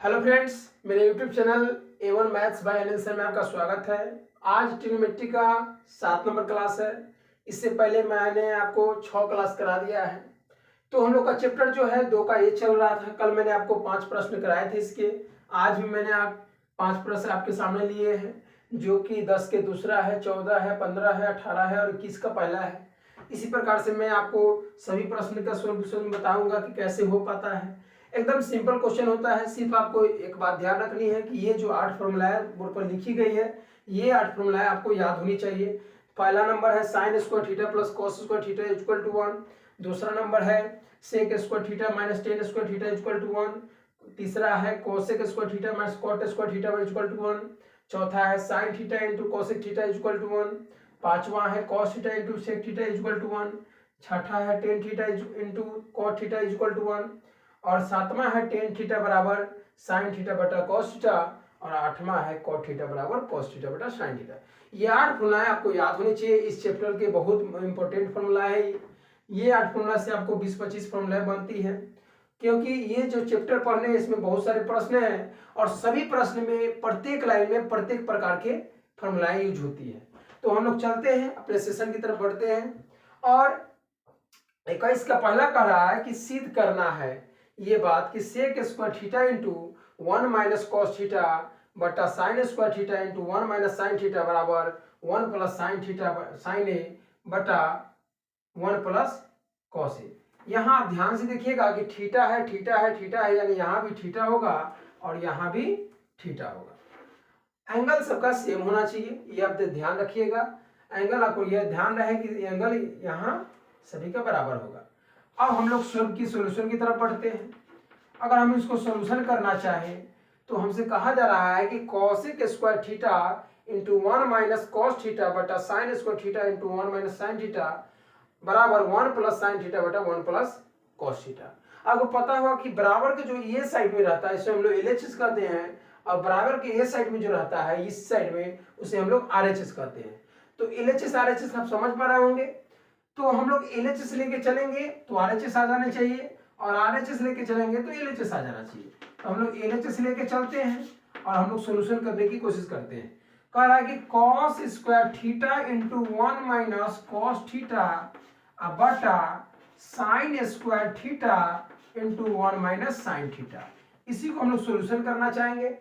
Hello friends, मेरे YouTube channel A1 maths by Anil sir में आपका स्वागत है। आज ट्रिग्नोमेट्री का 7 नंबर क्लास है। इससे पहले मैंने आपको 6 क्लास करा दिया है। तो हम लोग का चैप्टर जो है 2 का ये चल रहा था। कल मैंने आपको 5 प्रश्न कराए थे इसके। आज भी मैंने 5 प्रश्न आपके सामने लिए हैं, जो कि 10 के दूसरा है, 14 है, 15 है, 18 है और 21 का पहला है। इसी प्रकार से मैं आपको सभी प्रश्न का सोल्यूशन बताऊंगा कि कैसे हो पाता है। एकदम सिंपल क्वेश्चन होता है। सिर्फ आपको एक बात ध्यान रखनी है कि ये जो 8 फॉर्मूलाएं बोर्ड पर लिखी गई है, ये 8 फॉर्मूलाएं आपको याद होनी चाहिए। पहला नंबर है sine square theta plus cos square theta equal to 1। दूसरा नंबर है sec square theta minus tan square theta equal to 1। तीसरा है cosec square theta minus cot square theta equal to 1। चौथा है sine theta into cosec theta equal to 1। पांचवा है cos theta into sec theta equal to 1। छठा है tan theta into cot theta equal to 1। और सातवां है टेन थीटा बराबर साइन थीटा बटा कॉस थीटा। और आठवां है कॉट थीटा बराबर कॉस थीटा बटा साइन थीटा। ये 8 फॉर्मूलाएं आपको याद होनी चाहिए। इस चैप्टर के बहुत इंपॉर्टेंट फॉर्मूला है। ये 8 फॉर्मूला से आपको 20-25 फॉर्मूलाएं बनती है, क्योंकि ये जो चैप्टर पढ़ने इसमें बहुत सारे प्रश्न हैं और सभी प्रश्न में प्रत्येक लाइन में प्रत्येक प्रकार के फॉर्मूलाएं यूज होती है। तो हम लोग चलते हैं, अपने सेशन की तरफ बढ़ते हैं। और 21 का पहला कह रहा है कि सिद्ध करना है ये बात कि sec square theta into 1 minus cos theta बटा sine square theta into 1 minus sine theta बराबर 1 plus sine theta sine a बटा 1 प्लस कॉस ए। यहाँ आप ध्यान से देखिएगा कि थीटा है थीटा है थीटा है, यानी यहाँ भी थीटा होगा और यहाँ भी थीटा होगा। एंगल सबका सेम होना चाहिए, ये आप ध्यान रखिएगा। एंगल आपको यह ध्यान रहे कि एंगल यहाँ सभी का बराबर होगा। अब हम लोग सॉल्यूशन की तरफ बढ़ते हैं। अगर हम इसको सॉल्यूशन करना चाहें तो हमसे कहा जा रहा है कि cosec square theta into 1 minus cos theta बटा sine square theta into 1 minus sine theta बराबर 1 प्लस साइन थीटा बटा 1 प्लस कॉस थीटा। आपको पता होगा कि बराबर के जो ये साइड में रहता है इसे हम लोग LHS कहते हैं, और बराबर के ये साइड में जो रहता है इस साइड में उसे हम लोग RHS कहते हैं। तो LHS RHS आप समझ पा रहे होंगे। तो हम लोग LHS लेके चलेंगे तो RHS आ जाना चाहिए, और RHS लेके चलेंगे तो LHS आ जाना चाहिए। तो हम लोग LHS लेके चलते हैं और हम लोग सोल्यूशन करने की कोशिश करते हैं। कह रहा है कि cos square theta into 1 minus cos theta बटा sine square theta into 1 minus sine theta, इसी को हम लोग सोल्यूशन करना चाहेंगे।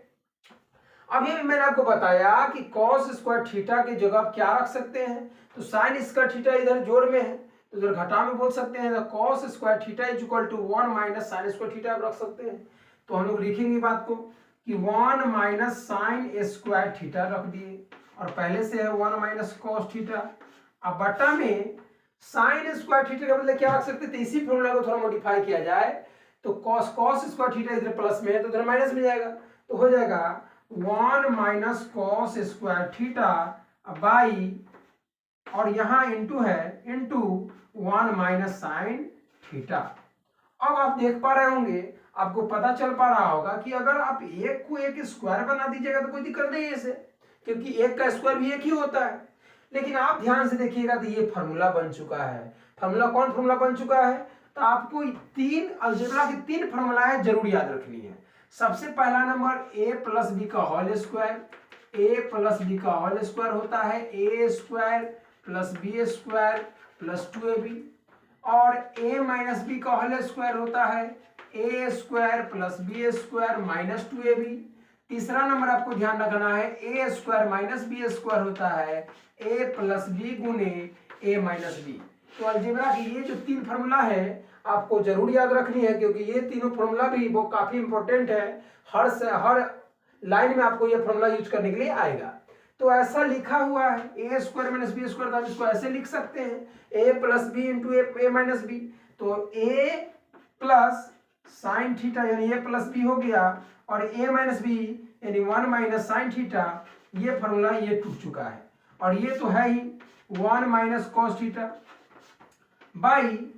अभी भी मैंने आपको बताया कि cos स्क्वायर थीटा की जगह आप क्या रख सकते हैं, तो साइन स्क्वायर थीटा इधर जोड़ में है तो इधर घटा में बोल सकते हैं। तो cos square theta is equal to 1 minus sine square theta आप रख सकते हैं। तो हम लोग लिखेंगे बात को कि 1 माइनस साइन स्क्वायर थीटा रख दिए, और पहले से है 1 माइनस कॉस थीटा। अब बटा में साइन स्क्वायर थीटा का मतलब क्या रख सकते थे, इसी फॉर्मूला को थोड़ा मॉडिफाई किया जाए तो cos स्क्वायर थीटा इधर प्लस में है तो इधर माइनस में जाएगा, तो हो जाएगा 1 minus cos square theta by, और यहाँ इंटू है इंटू 1 माइनस साइन थीटा। अब आप देख पा रहे होंगे, आपको पता चल पा रहा होगा कि अगर आप एक को एक स्क्वायर बना दीजिएगा तो कोई दिक्कत नहीं है इसे, क्योंकि एक का स्क्वायर भी एक ही होता है। लेकिन आप ध्यान से देखिएगा तो ये फॉर्मूला बन चुका है। फॉर्मूला कौन फॉर्मूला बन चुका है, तो आपको 3 अलजेब्रा की 3 फॉर्मूलाएं जरूर याद रखनी है। सबसे पहला नंबर a प्लस बी का whole square. a plus b का होल स्क्वायर होता है a square plus b square plus 2ab, और a माइनस बी का होल स्क्वायर होता है a square plus b square minus 2ab। तीसरा नंबर आपको ध्यान रखना है a square minus b square होता है a प्लस बी गुने a माइनस बी। तो अलजेब्रा की ये जो 3 फॉर्मूला है आपको जरूर याद रखनी है, क्योंकि ये तीनों फॉर्मूला भी वो काफी इंपॉर्टेंट है। हर लाइन में आपको ये फॉर्मूला यूज करने के लिए आएगा। तो ऐसा लिखा हुआ है ए स्क्वायर माइनस बी स्क्वायर, तो आप इसको ऐसे लिख सकते हैं ए प्लस बी इंटू ए माइनस बी। तो ए प्लस साइन थीटा यानी ए प्लस बी हो गया, और ए माइनस बी यानी 1 माइनस साइन थीटा। ये फॉर्मूला ये टूट चुका है, और ये तो है ही 1 माइनस कॉस थीटा बाई,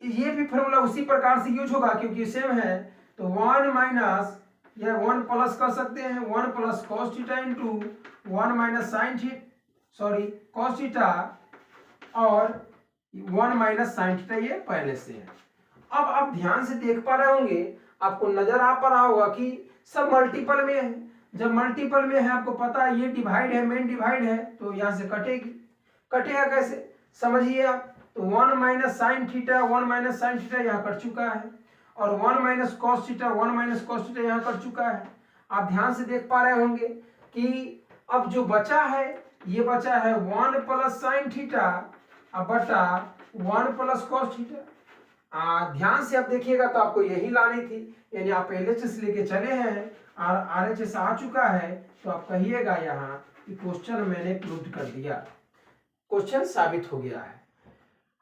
ये भी फॉर्मूला उसी प्रकार से यूज होगा क्योंकि सेम है। तो 1 माइनस या 1 प्लस कर सकते हैं 1 plus cos theta into 1 minus sine theta cos theta, और 1 माइनस साइन थीटा ये पहले से है। अब आप ध्यान से देख पा रहे होंगे आपको नजर आ पा रहा होगा कि सब मल्टीपल में है। जब मल्टीपल में है आपको पता है ये डिवाइड है, मेन डिवाइड है, तो यहाँ से कटेगी। कटेगा कैसे समझिए आप। तो 1 minus sine theta, 1 minus sine theta यहाँ कट चुका है, और 1 minus cos theta, 1 minus cos theta यहाँ कट चुका है। आप ध्यान से देख पा रहे होंगे कि अब जो बचा है ये बचा है 1 प्लस साइन थीटा अब बटा 1 प्लस कॉस थीटा। ध्यान से आप देखिएगा तो आपको यही लानी थी, यानी आप LHS लेके चले हैं और RHS आ चुका है, तो आप कहिएगा यहाँ कि क्वेश्चन मैंने प्रूव कर दिया, क्वेश्चन साबित हो गया है।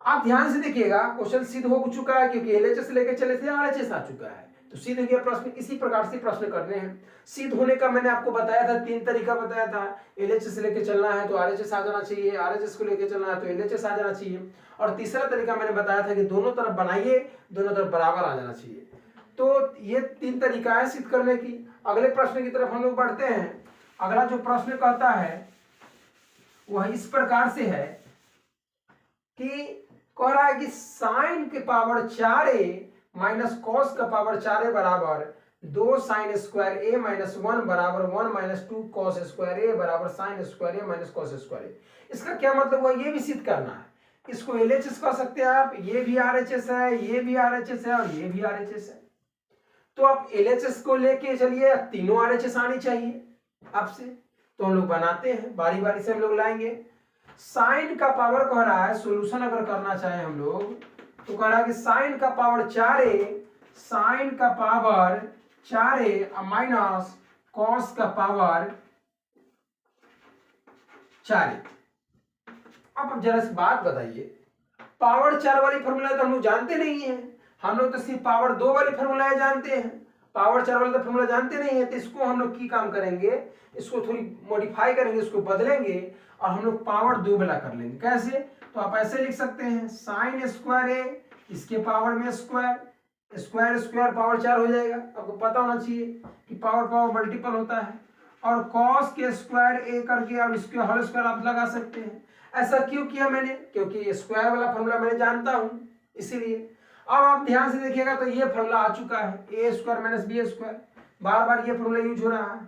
आप ध्यान से देखिएगा क्वेश्चन सिद्ध हो चुका है, क्योंकि LHS लेके चले थे, RHS आ चुका है, तो सिद्ध हो गया प्रश्न। इसी प्रकार से प्रश्न करने हैं। सिद्ध होने का मैंने आपको बताया था, 3 तरीका बताया था। LHS लेके चलना है तो RHS आ जाना चाहिए, RHS को लेके चलना है तो LHS आ जाना चाहिए, और तीसरा तरीका मैंने बताया था कि दोनों तरफ बनाइए, दोनों तरफ बराबर आ जाना चाहिए। तो ये 3 तरीका है सिद्ध करने की। अगले प्रश्न की तरफ हम लोग बढ़ते हैं। अगला जो प्रश्न कहता है वह इस प्रकार से है कि कह रहा है कि साइन के पावर 4a माइनस कॉस का पावर 4a बराबर 2 साइन स्क्वायर a माइनस 1 बराबर 1 माइनस 2 कॉस स्क्वायर a बराबर sine square a minus cos square a। इसका क्या मतलब हुआ ये भी सिद्ध करना है। इसको LHS कह सकते हैं आप, ये भी RHS है, ये भी RHS है और ये भी RHS है। तो आप LHS को लेके चलिए, तीनों RHS आनी चाहिए आपसे, तो हम लोग बनाते हैं, बारी बारी से हम लोग लाएंगे। साइन का पावर कह रहा है, सॉल्यूशन अगर करना चाहे हम लोग तो कह रहा है कि साइन का पावर 4a, साइन का पावर 4a माइनस कॉस का पावर 4a। अब जरा सी बात बताइए, पावर 4 वाली फॉर्मूला तो हम लोग जानते नहीं है, हम लोग तो सिर्फ पावर 2 वाली फॉर्मूला जानते हैं, पावर 4 वाला तो फॉर्मूला जानते नहीं है। तो इसको हम लोग की काम करेंगे, इसको थोड़ी मॉडिफाई करेंगे, इसको बदलेंगे और हम लोग पावर 2 वाला कर लेंगे। कैसे? तो आप ऐसे लिख सकते हैं साइन स्क्वायर ए, इसके पावर में स्क्वायर, स्क्वायर स्क्वायर पावर 4 हो जाएगा। आपको पता होना चाहिए कि पावर पावर मल्टीपल होता है, और कॉस के स्क्वायर ए करके अब इसके होल स्क्वायर आप लगा सकते हैं। ऐसा क्यों किया मैंने? क्योंकि स्क्वायर वाला फॉर्मूला मैंने जानता हूं, इसीलिए। अब आप ध्यान से देखिएगा तो ये फॉर्मूला आ चुका है, ए स्क्वायर माइनस बी स्क्वायर, बार बार ये फॉर्मूला यूज हो रहा है।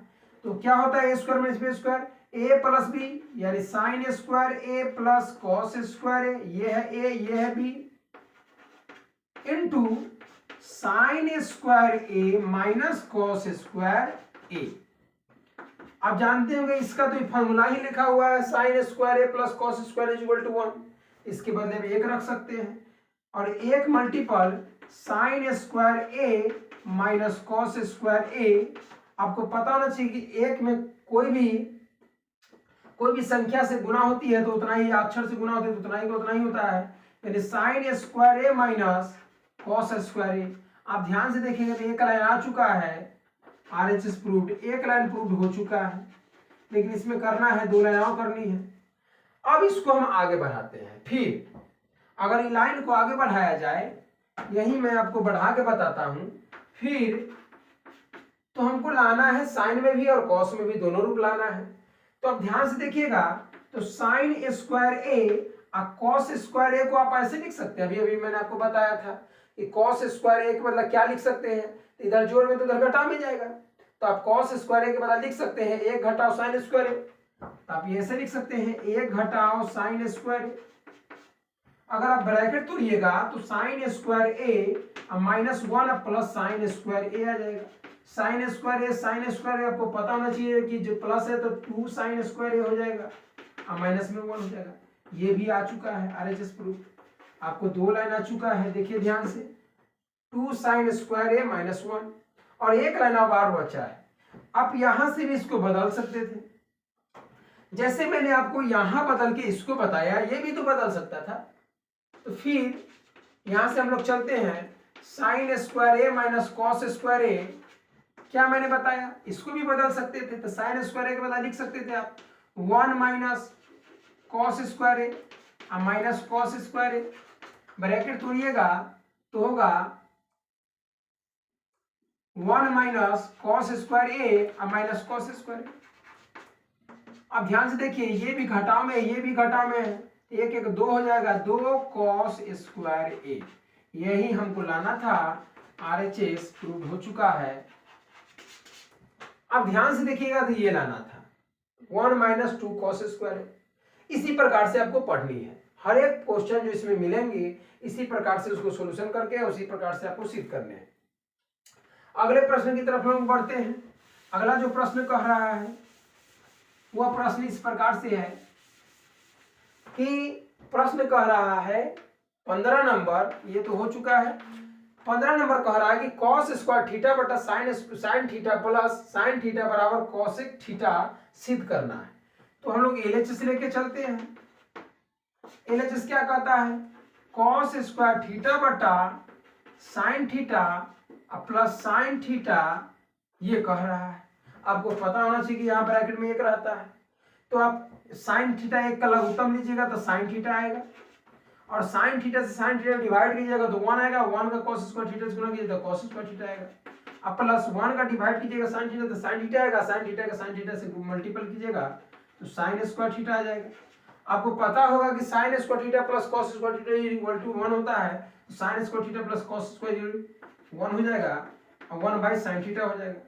तो क्या होता है ए square minus b square, a plus B, यानी sign square a plus cos square ए, ये है ए ये है बी, इनटू साइन स्क्वायर ए माइनस कॉस स्क्वायर ए। आप जानते होंगे इसका तो फॉर्मूला ही लिखा हुआ है, sine square a plus cos square is equal to 1। इसके बदले में 1 रख सकते हैं, और 1 मल्टीपल साइन स्क्वायर ए माइनस कॉस स्क्वायर ए। आपको पता होना चाहिए कि 1 में कोई भी संख्या से गुना होती है तो उतना ही, अक्षर से गुना होती है तो उतना ही होता है, यानी साइन स्क्वायर ए माइनस कॉस स्क्वायर ए। आप ध्यान से देखेंगे तो एक लाइन आ चुका है, RHS प्रूव्ड, एक लाइन प्रूव्ड हो चुका है, लेकिन इसमें करना है 2 लाइन और करनी है। अब इसको हम आगे बढ़ाते हैं। फिर अगर लाइन को आगे बढ़ाया जाए, यही मैं आपको बढ़ा के बताता हूं, फिर तो हमको लाना है साइन में भी और कॉस में भी, दोनों रूप लाना है। तो अब ध्यान से देखिएगा, तो साइन स्क्वायर ए और कॉस स्क्वायर ए को आप ऐसे लिख सकते हैं, अभी मैंने आपको बताया था कि कॉस स्क्वायर ए के मतलब क्या लिख सकते हैं, इधर जोड़ में तो इधर घटा में जाएगा, तो आप कॉस स्क्वायर ए के बदला लिख सकते हैं 1 घटाओ साइन स्क्वायर ए। तो आप ये ऐसे लिख सकते हैं 1 घटाओ साइन स्क्वायर ए। अगर आप ब्रैकेट तोड़िएगा तो साइन स्क्वायर ए माइनस 1 प्लस साइन स्क्वायर ए आ जाएगा। साइन स्क्वायर ए आपको पता होना चाहिए कि जो प्लस है तो 2 साइन स्क्वायर ए हो जाएगा, और माइनस में 1 हो जाएगा। ये भी आ चुका है RHS प्रूफ। आपको 2 लाइन आ चुका है, देखिए ध्यान से, 2 साइन स्क्वायर ए माइनस 1, और एक लाइन अब और बचा है। आप यहां से भी इसको बदल सकते थे, जैसे मैंने आपको यहां बदल के इसको बताया, ये भी तो बदल सकता था। तो फिर यहां से हम लोग चलते हैं, साइन स्क्वायर ए माइनस कॉस स्क्वायर ए, क्या मैंने बताया, इसको भी बदल सकते थे। तो साइन स्क्वायर ए के बदला लिख सकते थे आप 1 माइनस कॉस स्क्वायर ए माइनस कॉस स्क्वायर ए, ब्रैकेट तोड़िएगा तो होगा 1 माइनस कॉस स्क्वायर ए माइनस कॉस स्क्वायर ए। अब ध्यान से देखिए, ये भी घटाव में, ये भी घटाव में है, 1 1 2 हो जाएगा, 2 कॉस स्क्वायर ए। यही हमको लाना था, RHS प्रूव हो चुका है। अब ध्यान से देखिएगा तो ये लाना था 1 - 2 cos स्क्वायर। इसी प्रकार से आपको पढ़नी है, हर एक क्वेश्चन जो इसमें मिलेंगे इसी प्रकार से उसको सॉल्यूशन करके उसी प्रकार से आपको सिद्ध करने हैं। अगले प्रश्न की तरफ हम बढ़ते हैं। अगला जो प्रश्न कह रहा है वह प्रश्न इस प्रकार से है कि प्रश्न कह रहा है 15 नंबर, ये तो हो चुका है। 15 नंबर कह रहा है कि cos स्क्वायर थीटा बटा sine theta plus sine theta बराबर cosec थीटा सिद्ध करना है। तो हम लोग LHS लेके चलते हैं। LHS क्या कहता है? cos स्क्वायर थीटा बटा sine theta plus sine theta, ये कह रहा है। आपको पता होना चाहिए कि यहाँ ब्रैकेट में एक रहता है, तो आप साइन थीटा एक का लघुत्तम लीजिएगा तो साइन थीटा आएगा, और साइन थीटा से साइन थीटा डिवाइड कीजिएगा तो 1 आएगा। 1 का cos स्क्वायर थीटा से गुणा कीजिएगा तो cos स्क्वायर थीटा आएगा। अब प्लस 1 का डिवाइड कीजिएगा साइन थीटा तो साइन थीटा आएगा। साइन थीटा का साइन थीटा से मल्टीपल कीजिएगा तो साइन स्क्वायर थीटा आ जाएगा। आपको पता होगा कि sine square theta plus cos square theta equal to 1 होता है, तो sine square theta plus cos square 1 हो जाएगा और 1/sin थीटा हो जाएगा।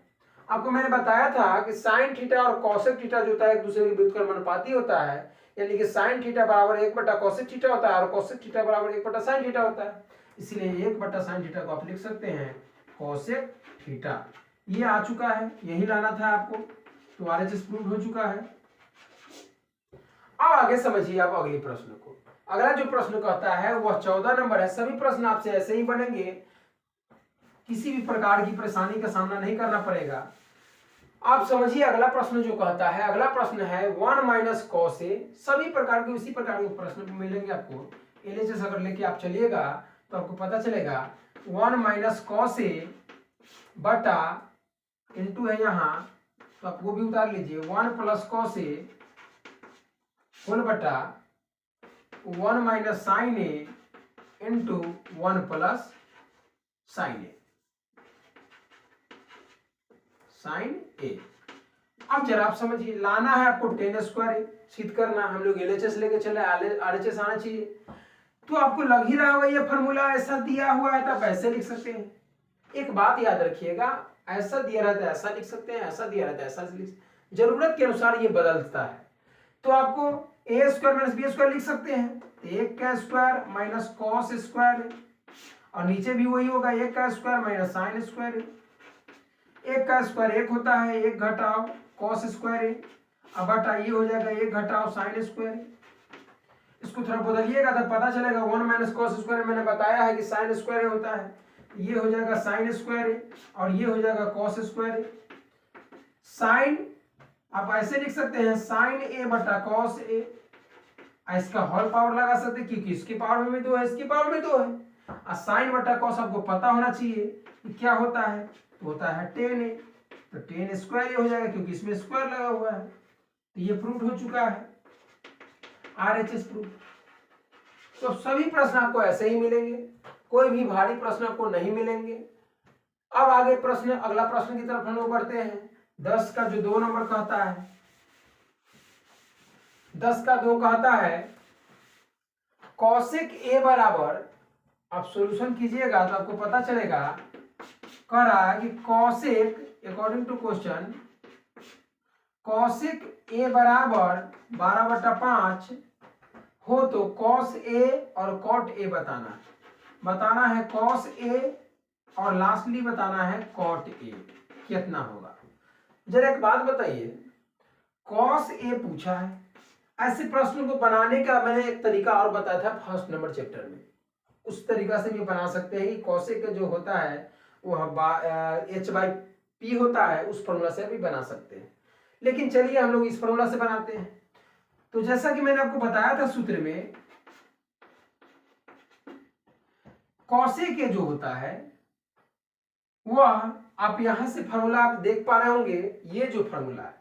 आपको मैंने बताया था कि साइन थीटा और cosec थीटा जो होता है एक दूसरे के व्युत्क्रमानुपाती होता है, यानी कि साइन थीटा बराबर 1/cosec थीटा होता है और cosec थीटा बराबर 1/sin थीटा होता है। इसलिए 1/sin थीटा को आप लिख सकते हैं cosec थीटा। ये आ चुका है, यही लाना था आपको, तो RHS प्रूव हो चुका है। अब आगे समझिए आप अगले प्रश्न को। अगला जो प्रश्न कहता है वह 14 नंबर है। सभी प्रश्न आपसे ऐसे ही बनेंगे, किसी भी प्रकार की परेशानी का सामना नहीं करना पड़ेगा। आप समझिए अगला प्रश्न जो कहता है, अगला प्रश्न है 1 - cos a। सभी प्रकार के उसी प्रकार के प्रश्न मिलेंगे आपको। LHS अगर लेके आप चलिएगा तो आपको पता चलेगा 1 - cos a बटा इंटू है यहाँ, तो आप वो भी उतार लीजिए 1 + cos a होल बटा 1 - sin a into 1 + sin a sin a। अब जरा आप समझिए, लाना है आपको tan स्क्वायर सिद्ध करना। हम लोग LHS लेके चले, RHS आना चाहिए। तो आपको लग ही रहा होगा ये फॉर्मूला ऐसा दिया हुआ है तो आप ऐसे लिख सकते हैं। एक बात याद रखिएगा, ऐसा दिया रहता है ऐसा लिख सकते हैं, ऐसा दिया रहता है ऐसा लिख, जरूरत के अनुसार ये बदलता है। तो आपको a स्क्वायर - b स्क्वायर लिख सकते हैं, तो 1 का स्क्वायर माइनस cos स्क्वायर, और नीचे भी वही होगा 1 का स्क्वायर माइनस sin स्क्वायर। 1 का स्क्वायर 1 होता है, 1 घटाओ cos स्क्वायर, अब बटा ये हो जाएगा 1 घटाओ sin स्क्वायर। इसको थोड़ा बदलिएगा तो पता चलेगा 1 - cos स्क्वायर मैंने बताया है कि sin स्क्वायर होता है, ये हो जाएगा sin स्क्वायर और ये हो जाएगा cos स्क्वायर। sin आप ऐसे लिख सकते हैं sin a बटा cos a, इसका होल पावर लगा सकते हैं क्योंकि इसके पावर में 2 है, इसके पावर में 2 है। और sin बटा cos आपको पता होना चाहिए कि क्या होता है, तो होता है tan a, तो tan स्क्वायर हो जाएगा क्योंकि इसमें स्क्वायर लगा हुआ है। तो ये प्रूव हो चुका है, RHS प्रूव। तो सभी प्रश्न आपको ऐसे ही मिलेंगे, कोई भी भारी प्रश्न आपको नहीं मिलेंगे। अब आगे प्रश्न, अगला प्रश्न की तरफ हम लोग बढ़ते हैं। 10 का जो 2 नंबर कहता है, 10 का 2 कहता है cosec a बराबर, आप सॉल्यूशन कीजिएगा तो आपको पता चलेगा, कह रहा है कि cosec according to question cosec a बराबर 12/5 हो तो cos a और cot a बताना है cos a और लास्टली बताना है cot a कितना होगा। जरा एक बात बताइए, cos a पूछा है, ऐसे प्रश्न को बनाने का मैंने एक तरीका और बताया था फर्स्ट नंबर चैप्टर में, उस तरीका से भी बना सकते हैं कि cosec का जो होता है वो h/p होता है, उस फॉर्मूला से भी बना सकते हैं। लेकिन चलिए हम लोग इस फॉर्मूला से बनाते हैं। तो जैसा कि मैंने आपको बताया था सूत्र में, cosec जो होता है वह, आप यहां से फॉर्मूला आप देख पा रहे होंगे, ये जो फॉर्मूला है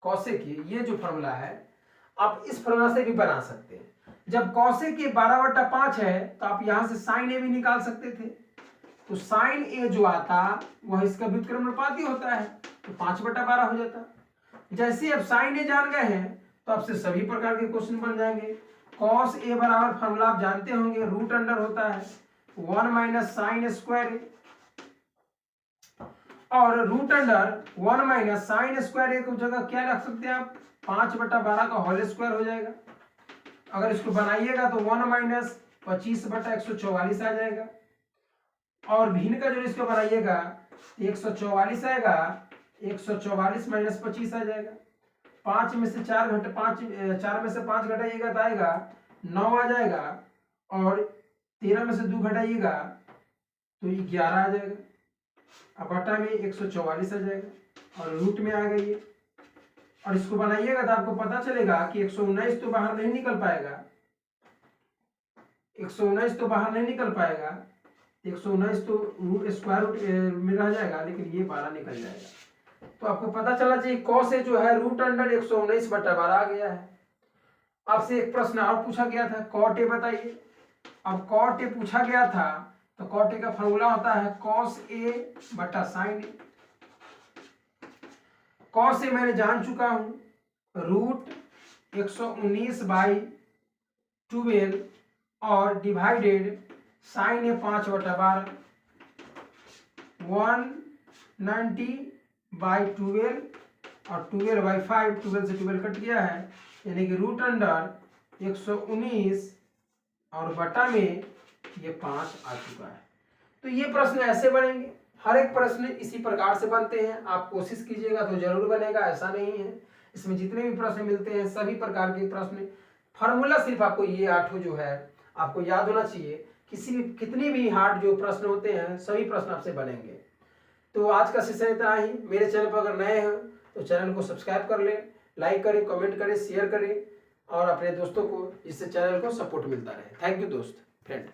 cosec, ये जो फॉर्मूला है आप इस फॉर्मूला से भी बना सकते हैं। जब cosec 12/5 है तो आप यहां से sin a भी निकाल सकते थे, तो sin a जो आता वह इसका व्युत्क्रमानुपाती होता है, तो 5/12 हो जाता। जैसे अब sin a जान गए हैं तो आपसे सभी प्रकार के क्वेश्चन बन जाएंगे। cos a बराबर फॉर्मूला आप जानते होंगे, रूट अंडर होता है 1 - sin स्क्वायर, और root under 1 minus sine square एक जगह क्या रख सकते हैं आप 5/12 का होल स्क्वायर हो जाएगा। अगर इसको बनाइएगा तो 1 माइनस 25/144 आ जाएगा। और भिन्न का जो इसको बनाइएगा 144 आएगा, 144 माइनस 25 आ जाएगा। 5 में से 4 घटे 5 4 में से 5 घटाइएगा तो आएगा 9 आ जाएगा। और 13 में से 2 घटाइएगा तो ये 11 आ जाएगा। अब बटा में 144 आ जाएगा और रूट में आ गई है। और इसको बनाइएगा तो आपको पता चलेगा कि 119 तो बाहर नहीं निकल पाएगा, 119 तो बाहर नहीं निकल पाएगा, 119 तो स्क्वायर रूट में रह जाएगा, लेकिन ये 12 निकल जाएगा। तो आपको पता चला चाहिए cos ए जो है रूट अंडर 119/12 आ गया है। आपसे एक प्रश्न और पूछा गया था cot ए बताइए। अब cot ए पूछा गया था तो cot ए का फॉर्मूला होता है cos ए बटा sin ए। cos ए मैंने जान चुका हूं रूट 119/12 और डिवाइडेड sin ए 5/12 190/12 और 12/5 12 से 12 कट गया है, यानी कि रूट अंडर 119 और बटा में ये 5 आ चुका है। तो ये प्रश्न ऐसे बनेंगे, हर एक प्रश्न इसी प्रकार से बनते हैं। आप कोशिश कीजिएगा तो जरूर बनेगा, ऐसा नहीं है। इसमें जितने भी प्रश्न मिलते हैं सभी प्रकार के प्रश्न, फार्मूला सिर्फ आपको ये 8 जो है आपको याद होना चाहिए। कितनी भी हार्ड जो प्रश्न होते हैं सभी प्रश्न आपसे बनेंगे। तो आज का सेशन इतना ही। मेरे चैनल पर अगर नए हैं तो चैनल को सब्सक्राइब कर लें, लाइक करें, कमेंट करें, शेयर करें और अपने दोस्तों को, जिससे चैनल को सपोर्ट मिलता रहे। थैंक यू दोस्त फ्रेंड।